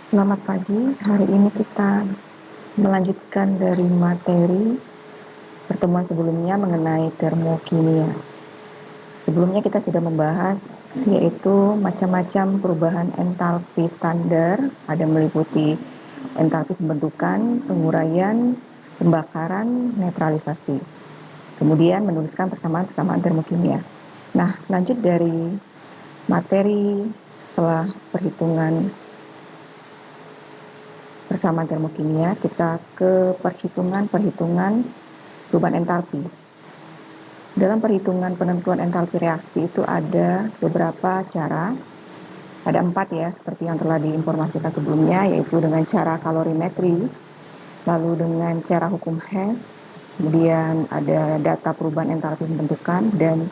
Selamat pagi, hari ini kita melanjutkan dari materi pertemuan sebelumnya mengenai termokimia. Sebelumnya kita sudah membahas yaitu macam-macam perubahan entalpi standar, ada meliputi entalpi pembentukan, penguraian, pembakaran, netralisasi. Kemudian menuliskan persamaan-persamaan termokimia. Nah, lanjut dari materi setelah perhitungan persamaan termokimia, kita ke perhitungan perubahan entalpi. Dalam perhitungan penentuan entalpi reaksi itu ada beberapa cara, ada 4 ya, seperti yang telah diinformasikan sebelumnya, yaitu dengan cara kalorimetri, lalu dengan cara hukum Hess, kemudian ada data perubahan entalpi pembentukan, dan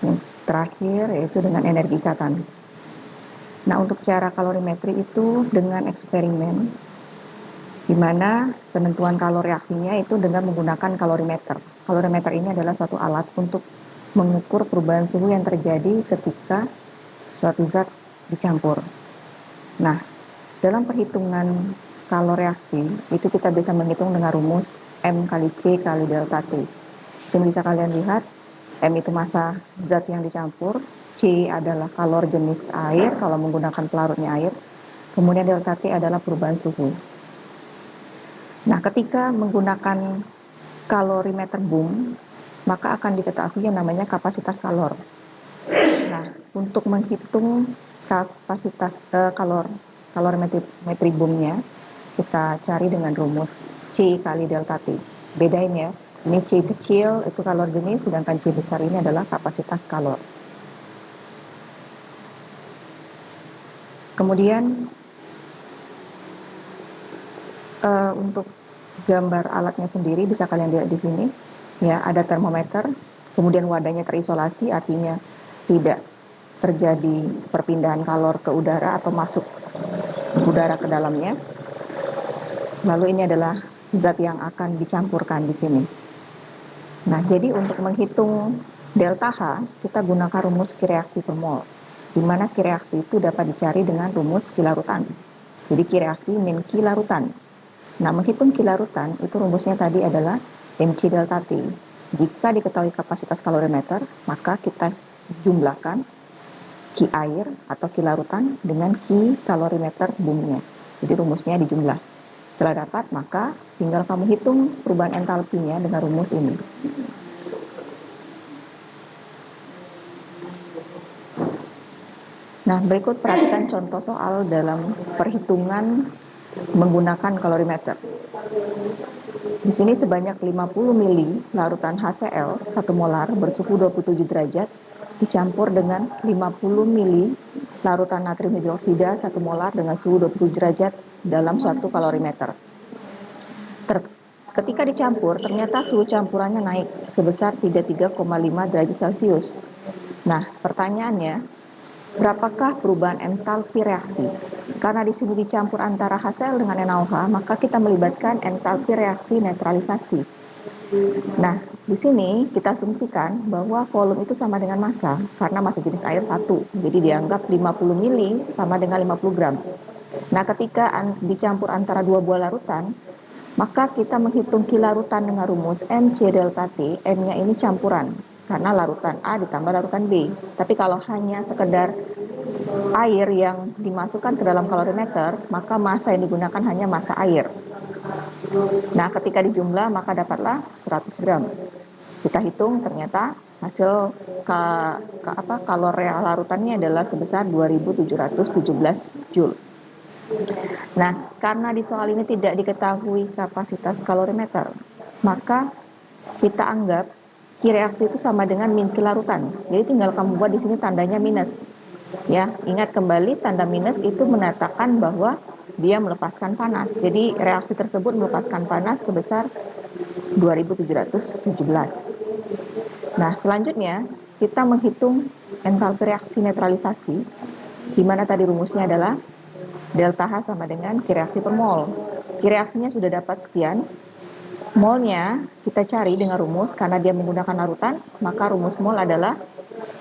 yang terakhir yaitu dengan energi ikatan. Nah, untuk cara kalorimetri itu dengan eksperimen, di mana penentuan kalor reaksinya itu dengan menggunakan kalorimeter. Kalorimeter ini adalah suatu alat untuk mengukur perubahan suhu yang terjadi ketika suatu zat dicampur. Nah, dalam perhitungan kalor reaksi, itu kita bisa menghitung dengan rumus M kali C kali delta T. Sini bisa kalian lihat, M itu massa zat yang dicampur, C adalah kalor jenis air kalau menggunakan pelarutnya air, kemudian delta T adalah perubahan suhu. Nah, ketika menggunakan kalorimeter boom, maka akan diketahui yang namanya kapasitas kalor. Nah, untuk menghitung kapasitas kalorimetri boomnya, kita cari dengan rumus C kali delta T. Bedain ya, ini C kecil itu kalor jenis, sedangkan C besar ini adalah kapasitas kalor. Kemudian untuk gambar alatnya sendiri bisa kalian lihat di sini. Ya, ada termometer, kemudian wadahnya terisolasi, artinya tidak terjadi perpindahan kalor ke udara atau masuk udara ke dalamnya. Lalu ini adalah zat yang akan dicampurkan di sini. Nah, jadi untuk menghitung delta H, kita gunakan rumus Q reaksi per mol, di mana Q reaksi itu dapat dicari dengan rumus Q larutan. Jadi Q reaksi min Q larutan. Nah, menghitung Q larutan itu rumusnya tadi adalah MC delta T. Jika diketahui kapasitas kalorimeter, maka kita jumlahkan Q air atau Q larutan dengan Q kalorimeter boomnya. Jadi rumusnya dijumlah. Setelah dapat, maka tinggal kamu hitung perubahan entalpinya dengan rumus ini. Nah, berikut perhatikan contoh soal dalam perhitungan menggunakan kalorimeter. Di sini sebanyak 50 mili larutan HCl 1 molar bersuhu 27 derajat dicampur dengan 50 mili larutan natrium hidroksida 1 molar dengan suhu 27 derajat dalam suatu kalorimeter. Ketika dicampur, ternyata suhu campurannya naik sebesar 33,5 derajat Celcius. Nah, pertanyaannya, berapakah perubahan entalpi reaksi? Karena di sini dicampur antara HCl dengan NaOH, maka kita melibatkan entalpi reaksi netralisasi. Nah, di sini kita asumsikan bahwa volume itu sama dengan massa, karena massa jenis air 1. Jadi dianggap 50 mili sama dengan 50 gram. Nah, ketika dicampur antara dua buah larutan, maka kita menghitung Q larutan dengan rumus MC delta T, M-nya ini campuran, karena larutan A ditambah larutan B. Tapi kalau hanya sekedar air yang dimasukkan ke dalam kalorimeter, maka massa yang digunakan hanya massa air. Nah, ketika dijumlah, maka dapatlah 100 gram. Kita hitung, ternyata hasil kalor larutannya adalah sebesar 2717 Joule. Nah, karena di soal ini tidak diketahui kapasitas kalorimeter, maka kita anggap Q reaksi itu sama dengan min Q larutan. Jadi tinggal kamu buat di sini tandanya minus. Ya, ingat kembali tanda minus itu menandakan bahwa dia melepaskan panas. Jadi reaksi tersebut melepaskan panas sebesar 2717. Nah, selanjutnya kita menghitung entalpi reaksi netralisasi, di mana tadi rumusnya adalah delta H sama dengan Q reaksi per mol. Q reaksinya sudah dapat sekian. Molnya kita cari dengan rumus, karena dia menggunakan larutan, maka rumus mol adalah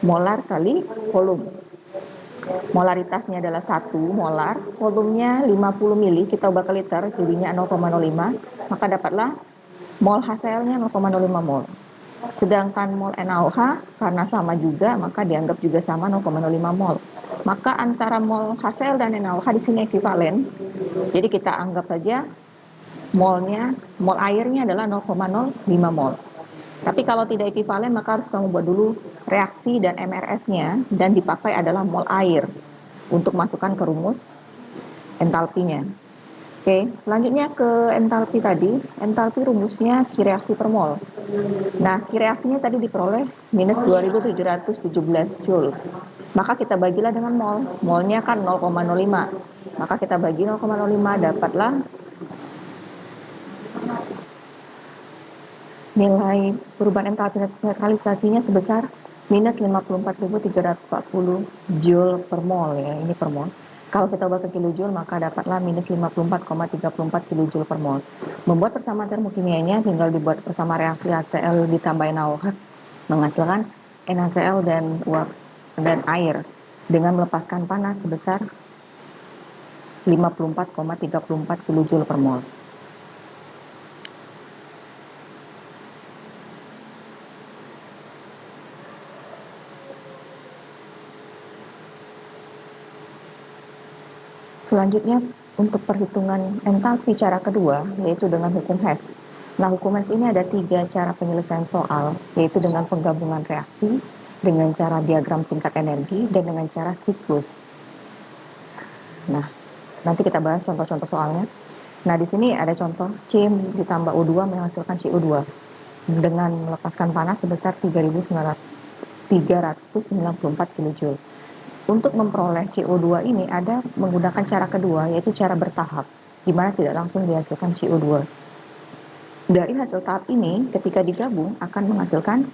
molar kali volume. Molaritasnya adalah 1 molar, volumenya 50 mili, kita ubah ke liter, jadinya 0,05, maka dapatlah mol HCl-nya 0,05 mol. Sedangkan mol NaOH karena sama juga, maka dianggap juga sama 0,05 mol. Maka antara mol HCl dan NaOH di sini ekuivalen. Jadi kita anggap saja mol airnya adalah 0,05 mol. Tapi kalau tidak ekuivalen maka harus kamu buat dulu reaksi dan MRS-nya dan dipakai adalah mol air untuk masukkan ke rumus entalpinya. Oke, selanjutnya ke entalpi tadi. Entalpi rumusnya Q reaksi per mol. Nah, Q reaksinya tadi diperoleh minus 2717 Joule. Maka kita bagilah dengan mol. Molnya kan 0,05. Maka kita bagi 0,05, dapatlah nilai perubahan entalpi netralisasinya sebesar minus 54.340 Joule per mol ya, ini per mol. Kalau kita ubah ke kilojoule maka dapatlah minus 54,34 kilojoule per mol. Membuat persamaan termokimianya tinggal dibuat bersama reaksi HCl ditambah NaOH menghasilkan NaCl dan uap dan air dengan melepaskan panas sebesar 54,34 kilojoule per mol. Selanjutnya untuk perhitungan entalpi cara kedua yaitu dengan hukum Hess. Nah, hukum Hess ini ada 3 cara penyelesaian soal, yaitu dengan penggabungan reaksi, dengan cara diagram tingkat energi, dan dengan cara siklus. Nah, nanti kita bahas contoh-contoh soalnya. Nah, di sini ada contoh C ditambah O2 menghasilkan CO2 dengan melepaskan panas sebesar 3.394 kJ. Untuk memperoleh CO2 ini ada menggunakan cara kedua, yaitu cara bertahap, di mana tidak langsung dihasilkan CO2. Dari hasil tahap ini, ketika digabung akan menghasilkan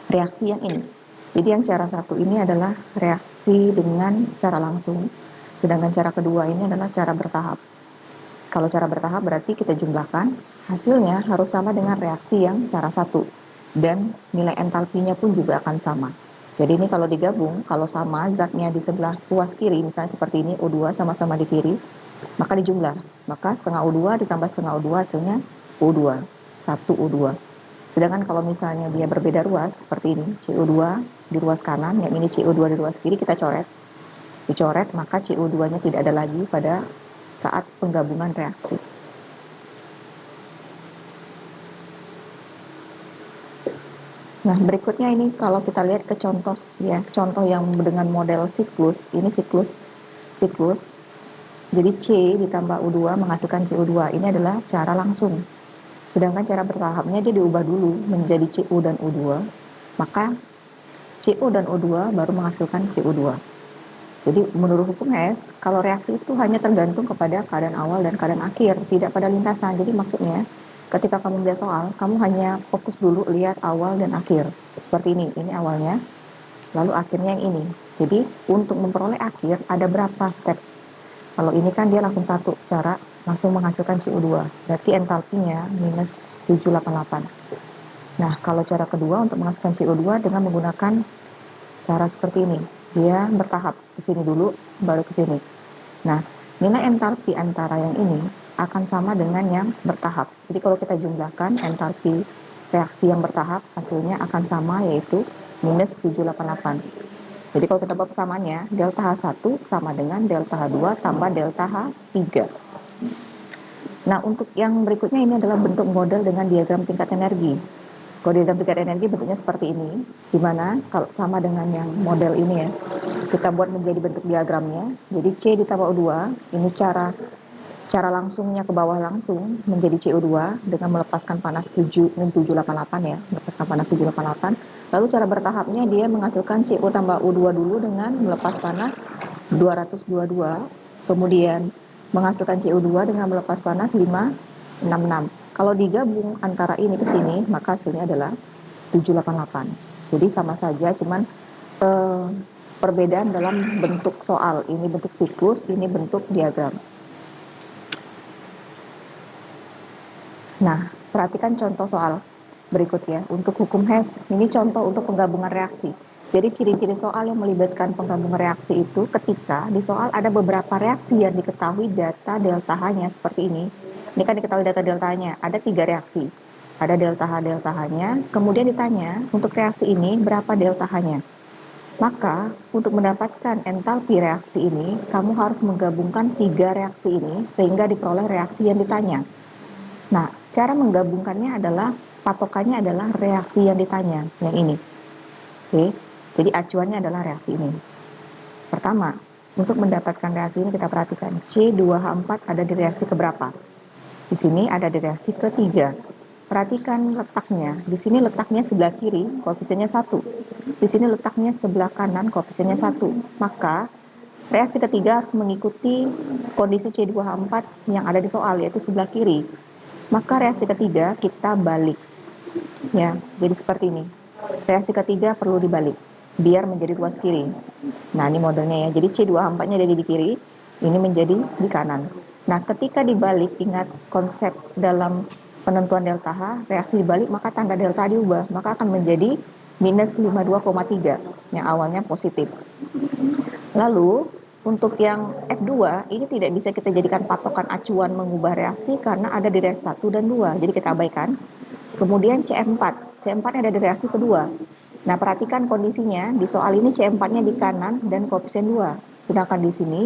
reaksi yang ini. Jadi yang cara satu ini adalah reaksi dengan cara langsung, sedangkan cara kedua ini adalah cara bertahap. Kalau cara bertahap berarti kita jumlahkan, hasilnya harus sama dengan reaksi yang cara satu, dan nilai entalpinya pun juga akan sama. Jadi ini kalau digabung, kalau sama zatnya di sebelah ruas kiri, misalnya seperti ini, O2 sama-sama di kiri, maka dijumlah. Maka setengah O2 ditambah setengah O2 hasilnya O2, 1 O2. Sedangkan kalau misalnya dia berbeda ruas, seperti ini, CO2 di ruas kanan, yang ini CO2 di ruas kiri, kita coret. Dicoret, maka CO2-nya tidak ada lagi pada saat penggabungan reaksi. Nah, berikutnya ini kalau kita lihat ke contoh ya, contoh yang dengan model siklus, ini siklus. Jadi C ditambah U2 menghasilkan CO2. Ini adalah cara langsung. Sedangkan cara bertahapnya dia diubah dulu menjadi CO dan U2. Maka CO dan O2 baru menghasilkan CO2. Jadi menurut hukum Hess, kalau reaksi itu hanya tergantung kepada keadaan awal dan keadaan akhir, tidak pada lintasan. Jadi maksudnya ketika kamu lihat soal, kamu hanya fokus dulu lihat awal dan akhir. Seperti ini awalnya, lalu akhirnya yang ini. Jadi untuk memperoleh akhir ada berapa step. Kalau ini kan dia langsung satu cara, langsung menghasilkan CO2. Berarti entalpinya minus 788. Nah, kalau cara kedua untuk menghasilkan CO2 dengan menggunakan cara seperti ini. Dia bertahap, ke sini dulu, baru ke sini. Nah, nilai entalpi antara yang ini akan sama dengan yang bertahap. Jadi kalau kita jumlahkan entalpi reaksi yang bertahap, hasilnya akan sama, yaitu minus 788. Jadi kalau kita buat persamaannya, delta H1 sama dengan delta H2 tambah delta H3. Nah, untuk yang berikutnya ini adalah bentuk model dengan diagram tingkat energi. Kalau diagram tingkat energi bentuknya seperti ini, di mana kalau sama dengan yang model ini ya, kita buat menjadi bentuk diagramnya. Jadi C ditambah O2, ini cara langsungnya ke bawah langsung menjadi CO2 dengan melepaskan panas 788 ya, melepaskan panas 788. Lalu cara bertahapnya dia menghasilkan CO tambah U2 dulu dengan melepas panas 222, kemudian menghasilkan CO2 dengan melepas panas 566. Kalau digabung antara ini ke sini, maka hasilnya adalah 788. Jadi sama saja, cuman perbedaan dalam bentuk soal. Ini bentuk siklus, ini bentuk diagram. Nah, perhatikan contoh soal berikut ya. Untuk hukum Hess, ini contoh untuk penggabungan reaksi. Jadi ciri-ciri soal yang melibatkan penggabungan reaksi itu ketika di soal ada beberapa reaksi yang diketahui data delta H-nya seperti ini. Ini kan diketahui data delta H-nya, ada 3 reaksi. Ada delta H-nya, kemudian ditanya untuk reaksi ini berapa delta H-nya. Maka untuk mendapatkan entalpi reaksi ini, kamu harus menggabungkan 3 reaksi ini sehingga diperoleh reaksi yang ditanya. Nah, cara menggabungkannya adalah, patokannya adalah reaksi yang ditanya, yang ini. Oke, jadi acuannya adalah reaksi ini. Pertama, untuk mendapatkan reaksi ini kita perhatikan C2H4 ada di reaksi keberapa? Di sini ada di reaksi ketiga. Perhatikan letaknya. Di sini letaknya sebelah kiri, koefisiennya 1. Di sini letaknya sebelah kanan, koefisiennya 1. Maka reaksi ketiga harus mengikuti kondisi C2H4 yang ada di soal, yaitu sebelah kiri. Maka reaksi ketiga kita balik. Ya, jadi seperti ini. Reaksi ketiga perlu dibalik biar menjadi ruas kiri. Nah, ini modelnya ya. Jadi C2H4-nya ada di kiri, ini menjadi di kanan. Nah, ketika dibalik, ingat konsep dalam penentuan delta H, reaksi dibalik maka tanda delta diubah, maka akan menjadi minus 52,3 yang awalnya positif. Lalu, untuk yang F2, ini tidak bisa kita jadikan patokan acuan mengubah reaksi karena ada di reaksi 1 dan 2, jadi kita abaikan. Kemudian C4 ada di reaksi kedua. Nah, perhatikan kondisinya, di soal ini C4-nya di kanan dan koefisien 2. Sedangkan di sini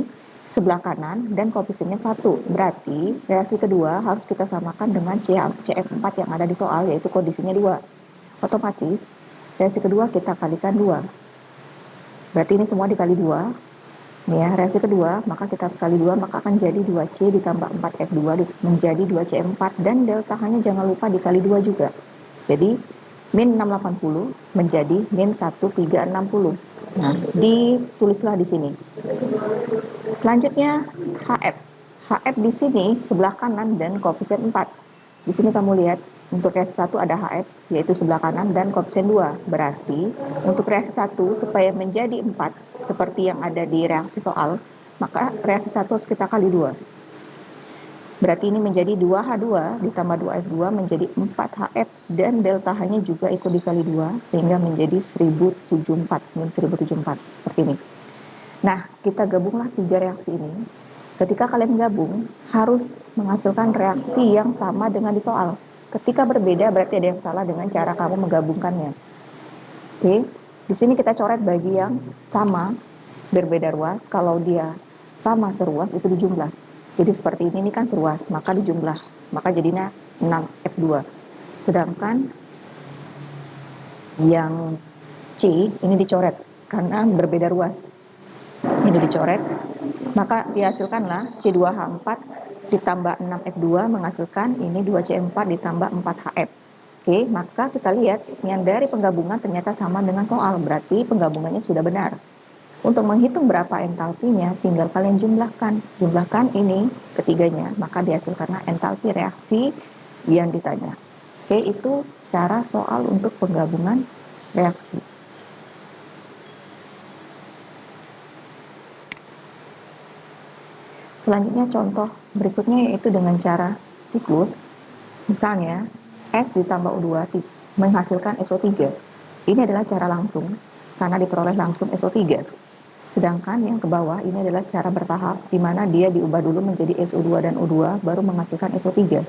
sebelah kanan dan koefisiennya 1. Berarti reaksi kedua harus kita samakan dengan CF4 yang ada di soal, yaitu kondisinya 2. Otomatis, reaksi kedua kita kalikan 2. Berarti ini semua dikali 2. Ini ya, reaksi kedua, maka kita harus kali 2, maka akan jadi 2C ditambah 4F2 menjadi 2C4, dan delta H-nya jangan lupa dikali 2 juga. Jadi, min 680 menjadi min 1360. Nah, ditulislah di sini. Selanjutnya, HF. HF di sini sebelah kanan dan koefisien 4. Di sini kamu lihat, untuk reaksi 1 ada HF, yaitu sebelah kanan dan koefisien 2. Berarti, untuk reaksi 1 supaya menjadi 4, seperti yang ada di reaksi soal, maka reaksi 1 harus kita kali 2. Berarti ini menjadi 2H2 ditambah 2F2 menjadi 4HF, dan delta H-nya juga ikut dikali 2 sehingga menjadi 1074, min 1074, seperti ini. Nah, kita gabunglah 3 reaksi ini. Ketika kalian gabung, harus menghasilkan reaksi yang sama dengan di soal. Ketika berbeda, berarti ada yang salah dengan cara kamu menggabungkannya. Oke, di sini kita coret bagi yang sama, berbeda ruas. Kalau dia sama seruas, itu dijumlah. Jadi seperti ini kan seruas, maka dijumlah. Maka jadinya 6F2. Sedangkan yang C ini dicoret karena berbeda ruas. Ini dicoret, maka dihasilkanlah C2H4 ditambah 6F2 menghasilkan ini 2C4 ditambah 4HF. Oke, maka kita lihat yang dari penggabungan ternyata sama dengan soal, berarti penggabungannya sudah benar. Untuk menghitung berapa entalpinya, tinggal kalian jumlahkan. Jumlahkan ini ketiganya, maka dihasilkanlah entalpi reaksi yang ditanya. Oke, itu cara soal untuk penggabungan reaksi. Selanjutnya contoh berikutnya yaitu dengan cara siklus. Misalnya, S ditambah O2 menghasilkan SO3. Ini adalah cara langsung, karena diperoleh langsung SO3. Sedangkan yang ke bawah ini adalah cara bertahap, di mana dia diubah dulu menjadi SO2 dan O2, baru menghasilkan SO3.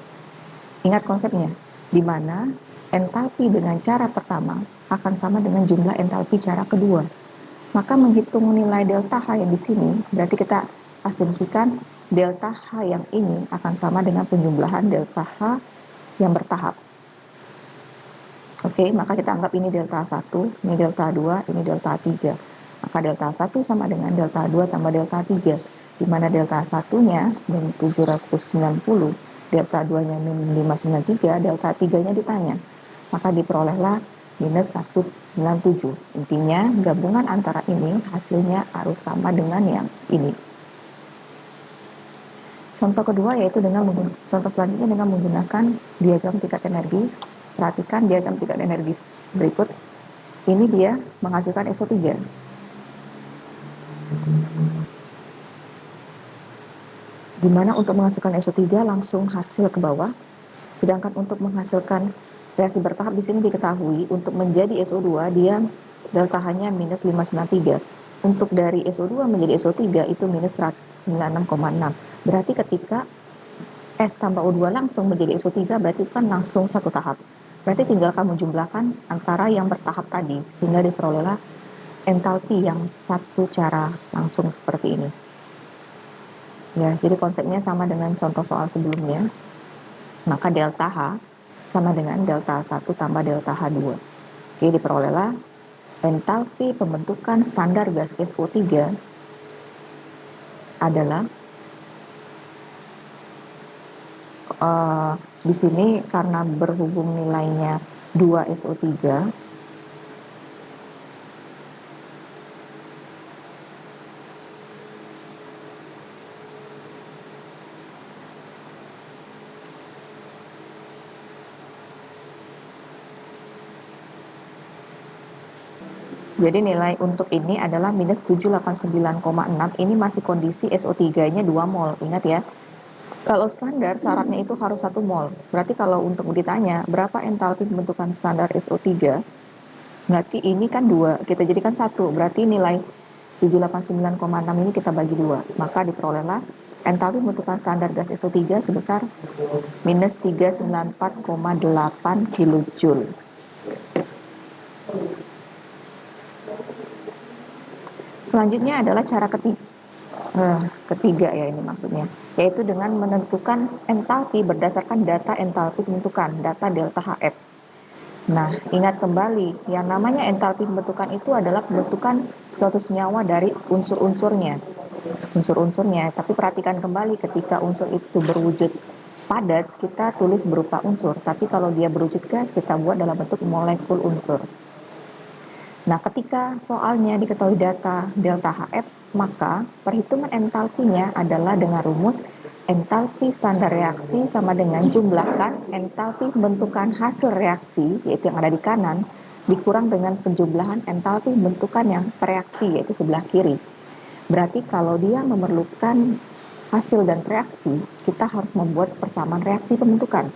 Ingat konsepnya, di mana entalpi dengan cara pertama akan sama dengan jumlah entalpi cara kedua. Maka menghitung nilai delta H yang di sini, berarti kita asumsikan delta H yang ini akan sama dengan penjumlahan delta H yang bertahap. Oke, maka kita anggap ini delta 1, ini delta 2, ini delta 3. Maka delta 1 sama dengan delta 2 tambah delta 3, di mana delta 1-nya min 790, delta 2-nya min 593, delta 3-nya ditanya. Maka diperolehlah minus 197. Intinya, gabungan antara ini hasilnya harus sama dengan yang ini. Contoh kedua yaitu contoh selanjutnya dengan menggunakan diagram tingkat energi. Perhatikan diagram tingkat energi berikut. Ini dia menghasilkan SO3. Dimana untuk menghasilkan SO3 langsung hasil ke bawah. Sedangkan untuk menghasilkan reaksi bertahap di sini diketahui untuk menjadi SO2 dia delta H-nya minus 593. Untuk dari SO2 menjadi SO3 itu minus 196,6. Berarti ketika S tambah O2 langsung menjadi SO3 berarti itu kan langsung satu tahap. Berarti tinggal kamu jumlahkan antara yang bertahap tadi sehingga diperolehlah entalpi yang satu cara langsung seperti ini. Ya, jadi konsepnya sama dengan contoh soal sebelumnya. Maka delta H sama dengan delta H1 tambah delta H2. Oke, diperolehlah entalpi pembentukan standar gas SO3 adalah di sini karena berhubung nilainya 2 SO3, jadi nilai untuk ini adalah minus 789,6. Ini masih kondisi SO3-nya 2 mol. Ingat ya, kalau standar syaratnya itu harus 1 mol. Berarti kalau untuk ditanya berapa entalpi pembentukan standar SO3, berarti ini kan 2, kita jadikan 1. Berarti nilai 789,6 ini kita bagi 2. Maka diperolehlah entalpi pembentukan standar gas SO3 sebesar minus 394,8 kilojoule. Selanjutnya adalah cara ketiga ya ini maksudnya, yaitu dengan menentukan entalpi berdasarkan data entalpi pembentukan, data delta HF. Nah, ingat kembali, yang namanya entalpi pembentukan itu adalah pembentukan suatu senyawa dari unsur-unsurnya. Tapi perhatikan kembali ketika unsur itu berwujud padat, kita tulis berupa unsur. Tapi kalau dia berwujud gas, kita buat dalam bentuk molekul unsur. Nah, ketika soalnya diketahui data delta HF, maka perhitungan entalpinya adalah dengan rumus entalpi standar reaksi sama dengan jumlahkan entalpi pembentukan hasil reaksi, yaitu yang ada di kanan, dikurang dengan penjumlahan entalpi pembentukan yang reaksi, yaitu sebelah kiri. Berarti kalau dia memerlukan hasil dan reaksi, kita harus membuat persamaan reaksi pembentukan.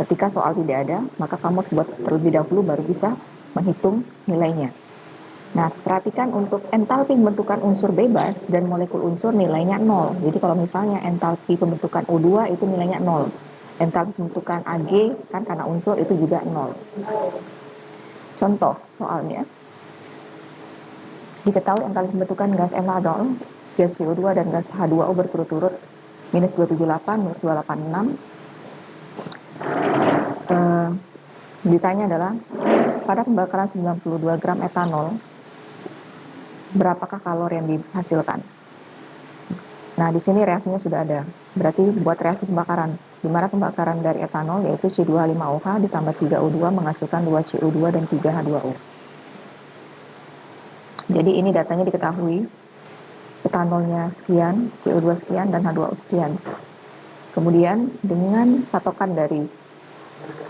Ketika soal tidak ada, maka kamu harus buat terlebih dahulu baru bisa menghitung nilainya. Nah, perhatikan untuk entalpi pembentukan unsur bebas dan molekul unsur nilainya 0. Jadi kalau misalnya entalpi pembentukan O2 itu nilainya 0. Entalpi pembentukan Ag kan karena unsur itu juga 0. Contoh soalnya, diketahui entalpi pembentukan gas etanol, gas CO2 dan gas H2O berturut-turut minus 278, minus 286. Ditanya adalah pada pembakaran 92 gram etanol, berapakah kalori yang dihasilkan? Nah, di sini reaksinya sudah ada. Berarti buat reaksi pembakaran, di mana pembakaran dari etanol yaitu C2H5OH ditambah 3O2 menghasilkan 2CO2 dan 3H2O. Jadi ini datanya diketahui. Etanolnya sekian, CO2 sekian, dan H2O sekian. Kemudian dengan patokan dari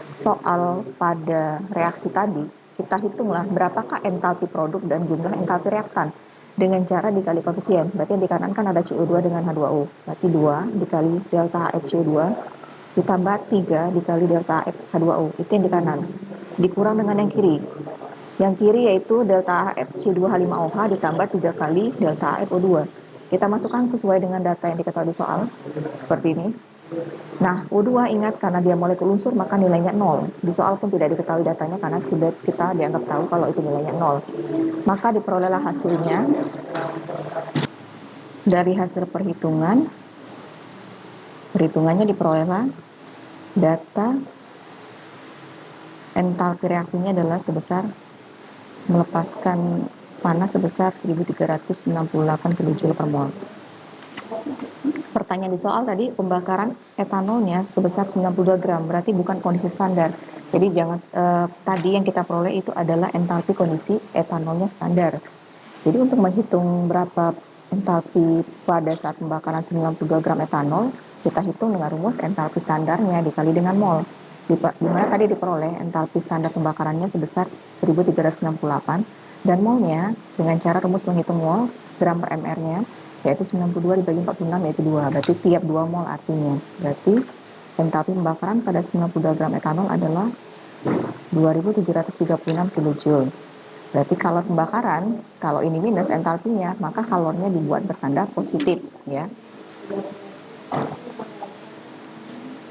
soal pada reaksi tadi, kita hitunglah berapakah entalpi produk dan jumlah entalpi reaktan dengan cara dikali koefisien. Berarti yang di kanan kan ada CO2 dengan H2O. Berarti 2 dikali delta HF CO2 ditambah 3 dikali delta HF H2O. Itu yang di kanan. Dikurang dengan yang kiri. Yang kiri yaitu delta HF C2H5OH ditambah 3 kali delta HF O2. Kita masukkan sesuai dengan data yang diketahui di soal. Seperti ini. Nah, O2 ingat karena dia molekul unsur maka nilainya 0. Di soal pun tidak diketahui datanya karena sudah kita dianggap tahu kalau itu nilainya 0. Maka diperolehlah hasilnya dari hasil perhitungannya diperolehlah data entalpi reaksinya adalah sebesar melepaskan panas sebesar 1368 kJ per mol. Pertanyaan di soal tadi, pembakaran etanolnya sebesar 92 gram, berarti bukan kondisi standar. Jadi jangan tadi yang kita peroleh itu adalah entalpi kondisi etanolnya standar. Jadi untuk menghitung berapa entalpi pada saat pembakaran 92 gram etanol, kita hitung dengan rumus entalpi standarnya dikali dengan mol. Di mana tadi diperoleh entalpi standar pembakarannya sebesar 1368 dan molnya dengan cara rumus menghitung mol gram per mr-nya yaitu 92 dibagi 46 yaitu 2. Berarti tiap 2 mol artinya. Berarti entalpi pembakaran pada 92 gram etanol adalah 2736 kJ. Berarti kalau pembakaran, kalau ini minus entalpinya, maka kalornya dibuat bertanda positif, ya.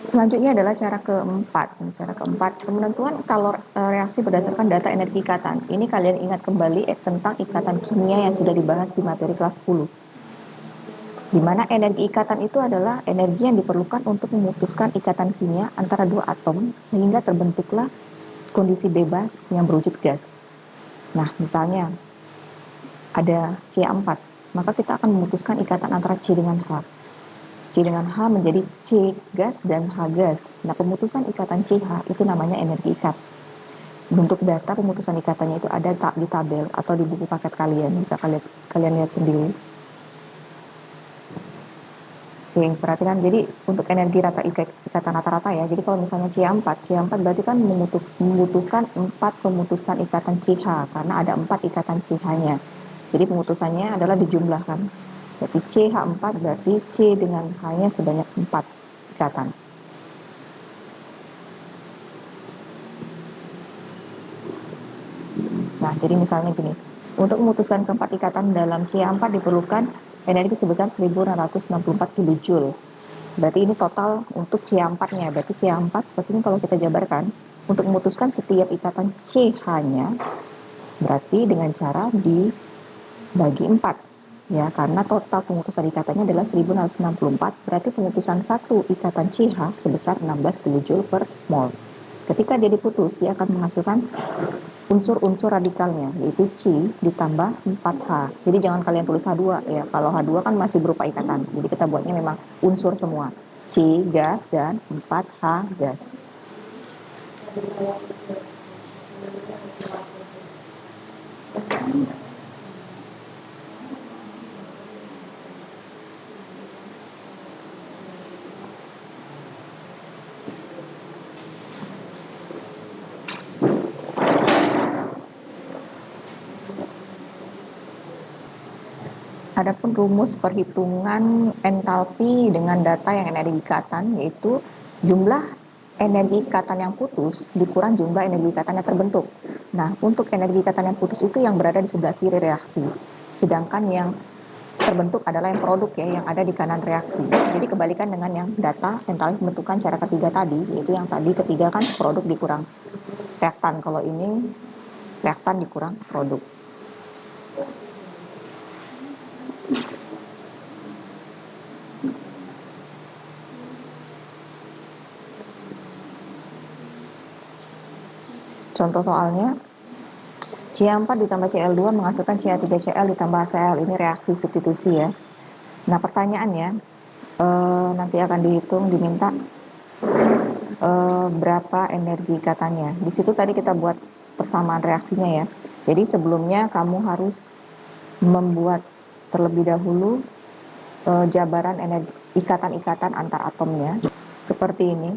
Selanjutnya adalah cara keempat. Cara keempat, penentuan kalor reaksi berdasarkan data energi ikatan. Ini kalian ingat kembali tentang ikatan kimia yang sudah dibahas di materi kelas 10. Di mana energi ikatan itu adalah energi yang diperlukan untuk memutuskan ikatan kimia antara dua atom sehingga terbentuklah kondisi bebas yang berwujud gas. Nah, misalnya ada CH4, maka kita akan memutuskan ikatan antara C dengan H. C dengan H menjadi C gas dan H gas. Nah, pemutusan ikatan CH itu namanya energi ikat. Bentuk data pemutusan ikatannya itu ada di tabel atau di buku paket kalian, bisa kalian lihat sendiri. Oke, perhatikan, jadi untuk energi ikatan rata-rata ya, jadi kalau misalnya C4 berarti kan membutuhkan 4 pemutusan ikatan CH, karena ada 4 ikatan CH-nya. Jadi pemutusannya adalah dijumlahkan. Berarti CH4 berarti C dengan H-nya sebanyak 4 ikatan. Nah, jadi misalnya gini, untuk memutuskan keempat ikatan dalam CH4 diperlukan energi sebesar 1664 kJ. Berarti ini total untuk CH4-nya. Berarti CH4 seperti ini kalau kita jabarkan, untuk memutuskan setiap ikatan CH-nya, berarti dengan cara dibagi 4. Ya, karena total pemutusan ikatannya adalah 1664, berarti pemutusan satu ikatan CH sebesar 16 kJ per mol. Ketika dia diputus, dia akan menghasilkan unsur-unsur radikalnya, yaitu C ditambah 4H. Jadi jangan kalian tulis H2 ya. Kalau H2 kan masih berupa ikatan. Jadi kita buatnya memang unsur semua. C gas dan 4H gas. Adapun rumus perhitungan entalpi dengan data yang energi ikatan, yaitu jumlah energi ikatan yang putus dikurang jumlah energi ikatan yang terbentuk. Nah, untuk energi ikatan yang putus itu yang berada di sebelah kiri reaksi, sedangkan yang terbentuk adalah yang produk ya, yang ada di kanan reaksi. Jadi kebalikan dengan yang data entalpi pembentukan cara ketiga tadi, yaitu yang tadi ketiga kan produk dikurang reaktan, kalau ini reaktan dikurang produk. Contoh soalnya, CH4 ditambah Cl2 menghasilkan CH3Cl ditambah HCl. Ini reaksi substitusi ya. Nah, pertanyaannya, nanti akan dihitung, diminta berapa energi ikatannya. Di situ tadi kita buat persamaan reaksinya ya. Jadi sebelumnya kamu harus membuat terlebih dahulu jabaran energi ikatan-ikatan antar atomnya. Seperti ini.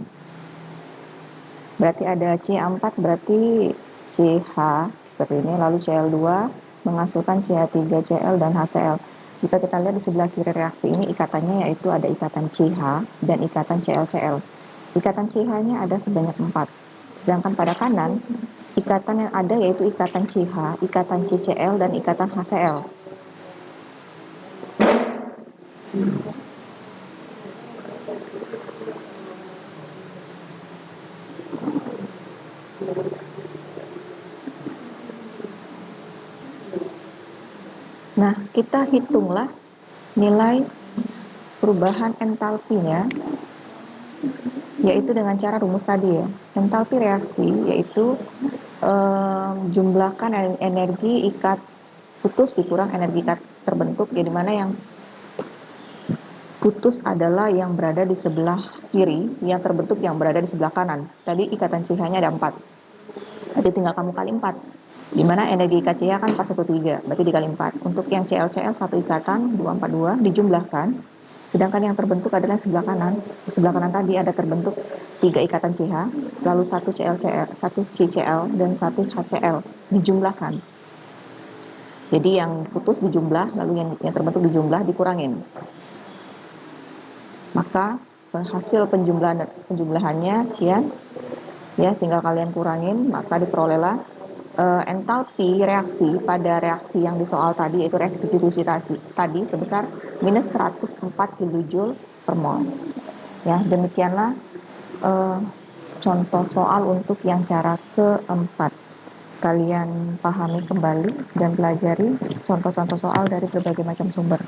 Berarti ada C4 berarti CH seperti ini, lalu Cl2 menghasilkan CH3Cl dan HCl. Jika kita lihat di sebelah kiri reaksi ini ikatannya yaitu ada ikatan CH dan ikatan ClCl. Ikatan CH-nya ada sebanyak 4. Sedangkan pada kanan ikatan yang ada yaitu ikatan CH, ikatan CCl dan ikatan HCl. Nah, kita hitunglah nilai perubahan entalpinya, yaitu dengan cara rumus tadi ya. Entalpi reaksi yaitu jumlahkan energi ikat putus dikurang energi ikat terbentuk, jadi mana yang putus adalah yang berada di sebelah kiri, yang terbentuk yang berada di sebelah kanan. Tadi ikatan CH-nya ada 4. Jadi tinggal kamu kali 4. Di mana energi ikat CH kan 413, berarti dikali 4. Untuk yang ClCl satu ikatan 242 dijumlahkan. Sedangkan yang terbentuk adalah sebelah kanan. Di sebelah kanan tadi ada terbentuk 3 ikatan CH, lalu 1 ClCl, 1 CCl dan 1 HCl dijumlahkan. Jadi yang putus dijumlah, lalu yang terbentuk dijumlah, dikurangin. Maka hasil penjumlahannya sekian ya, tinggal kalian kurangin, maka diperolehlah entalpi reaksi pada reaksi yang di soal tadi, yaitu reaksi substitusi tadi sebesar minus 104 kJ per mol. Ya, demikianlah contoh soal untuk yang cara keempat. Kalian pahami kembali dan pelajari contoh-contoh soal dari berbagai macam sumber.